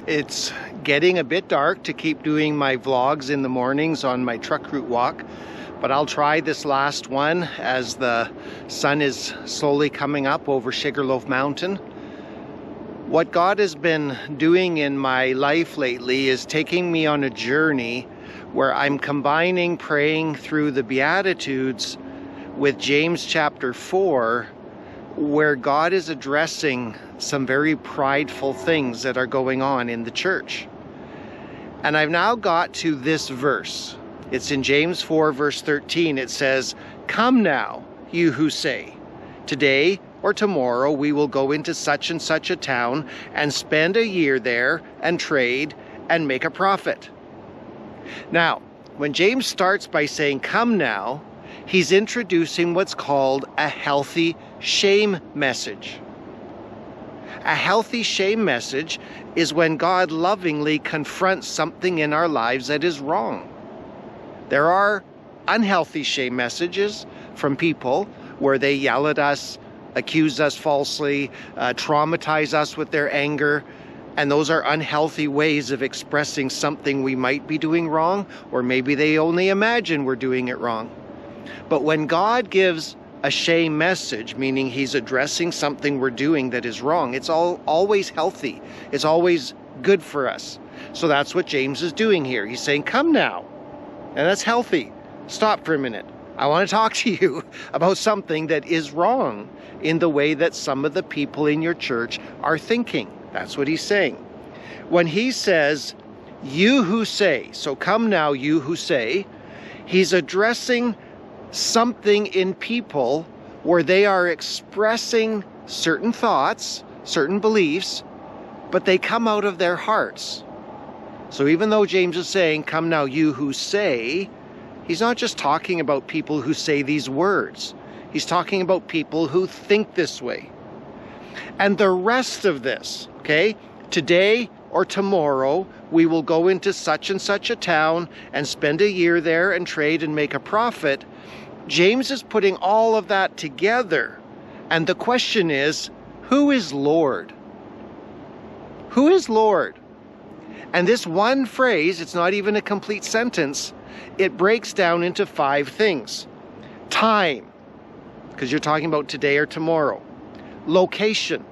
It's getting a bit dark to keep doing my vlogs in the mornings on my truck route walk, but I'll try this last one as the sun is slowly coming up over Sugarloaf Mountain. What God has been doing in my life lately is taking me on a journey where I'm combining praying through the Beatitudes with James chapter 4, where God is addressing some very prideful things that are going on in the church. And I've now got to this verse. It's in James 4 verse 13. It says, "Come now, you who say, today or tomorrow we will go into such and such a town and spend a year there and trade and make a profit." Now, when James starts by saying, "Come now," he's introducing what's called a healthy shame message. A healthy shame message is when God lovingly confronts something in our lives that is wrong. There are unhealthy shame messages from people where they yell at us, accuse us falsely, traumatize us with their anger, and those are unhealthy ways of expressing something we might be doing wrong, or maybe they only imagine we're doing it wrong. But when God gives a shame message, meaning he's addressing something we're doing that is wrong, it's always healthy. It's always good for us. So that's what James is doing here. He's saying, "Come now." And that's healthy. Stop for a minute. I want to talk to you about something that is wrong in the way that some of the people in your church are thinking. That's what he's saying. When he says, "You who say," so come now, you who say, he's addressing something in people where they are expressing certain thoughts, certain beliefs, but they come out of their hearts. So even though James is saying, "Come now, you who say," he's not just talking about people who say these words. He's talking about people who think this way. And the rest of this, okay, today or tomorrow, we will go into such and such a town and spend a year there and trade and make a profit. James is putting all of that together. And the question is, who is Lord? Who is Lord? And this one phrase, it's not even a complete sentence, it breaks down into 5 things. Time, because you're talking about today or tomorrow. Location,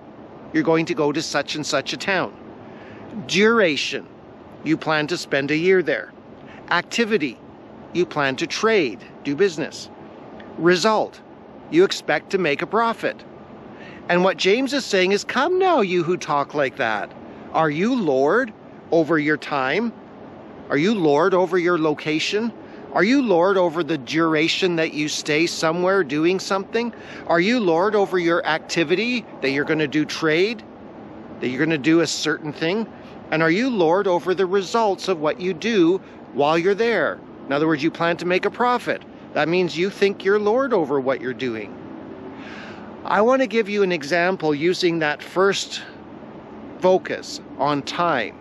you're going to go to such and such a town. Duration, you plan to spend a year there. Activity, you plan to trade, do business. Result, you expect to make a profit. And what James is saying is, come now, you who talk like that. Are you Lord over your time? Are you Lord over your location? Are you Lord over the duration that you stay somewhere doing something? Are you Lord over your activity, that you're going to do trade, that you're going to do a certain thing? And are you Lord over the results of what you do while you're there? In other words, you plan to make a profit. That means you think you're Lord over what you're doing. I want to give you an example using that first focus on time.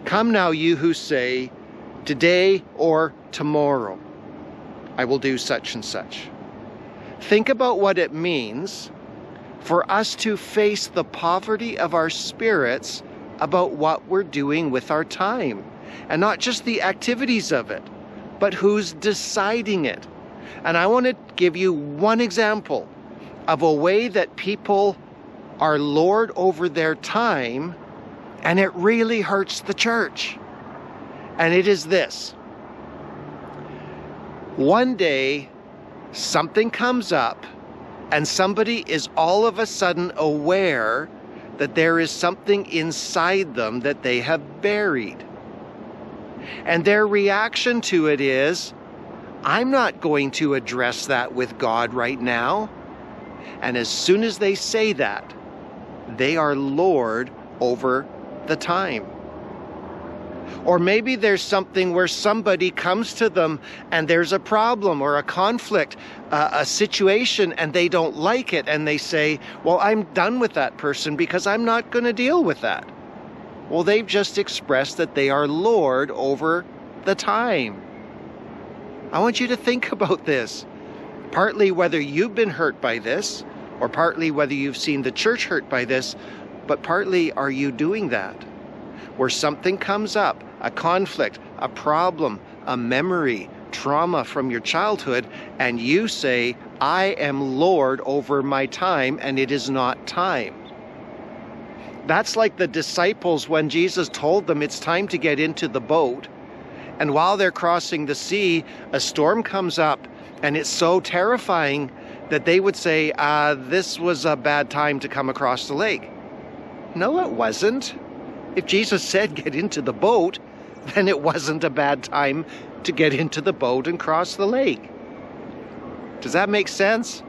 Come now, you who say, today or tomorrow, I will do such and such. Think about what it means for us to face the poverty of our spirits about what we're doing with our time. And not just the activities of it, but who's deciding it. And I want to give you one example of a way that people are Lord over their time, and it really hurts the church. And it is this. One day, something comes up, and somebody is all of a sudden aware that there is something inside them that they have buried. And their reaction to it is, I'm not going to address that with God right now. And as soon as they say that, they are Lord over the time. Or maybe there's something where somebody comes to them and there's a problem or a conflict, a situation, and they don't like it, and they say, well, I'm done with that person because I'm not going to deal with that. Well, they've just expressed that they are Lord over the time. I want you to think about this. Partly whether you've been hurt by this, or partly whether you've seen the church hurt by this, but partly are you doing that? where something comes up, a conflict, a problem, a memory, trauma from your childhood, and you say, I am Lord over my time, and it is not time. That's like the disciples when Jesus told them it's time to get into the boat. And while they're crossing the sea, a storm comes up, and it's so terrifying that they would say, this was a bad time to come across the lake. No, it wasn't. If Jesus said get into the boat, then it wasn't a bad time to get into the boat and cross the lake. Does that make sense?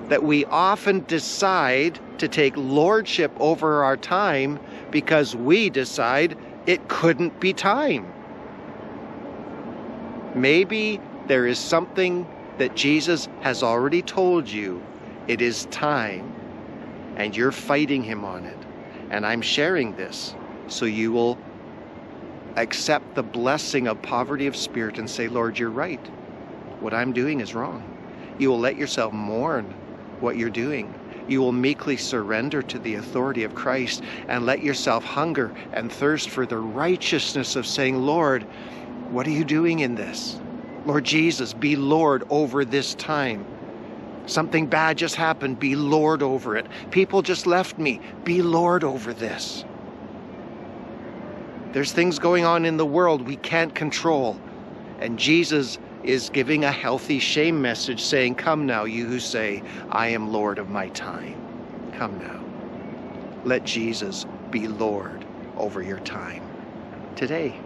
That we often decide to take lordship over our time because we decide it couldn't be time. Maybe there is something that Jesus has already told you it is time, and you're fighting him on it. And I'm sharing this so you will accept the blessing of poverty of spirit and say, Lord, you're right. What I'm doing is wrong. You will let yourself mourn what you're doing. You will meekly surrender to the authority of Christ and let yourself hunger and thirst for the righteousness of saying, Lord, what are you doing in this? Lord Jesus, be Lord over this time. Something bad just happened, be Lord over it. People just left me, be Lord over this. There's things going on in the world we can't control. And Jesus is giving a healthy shame message saying, come now, you who say, I am Lord of my time. Come now. Let Jesus be Lord over your time today.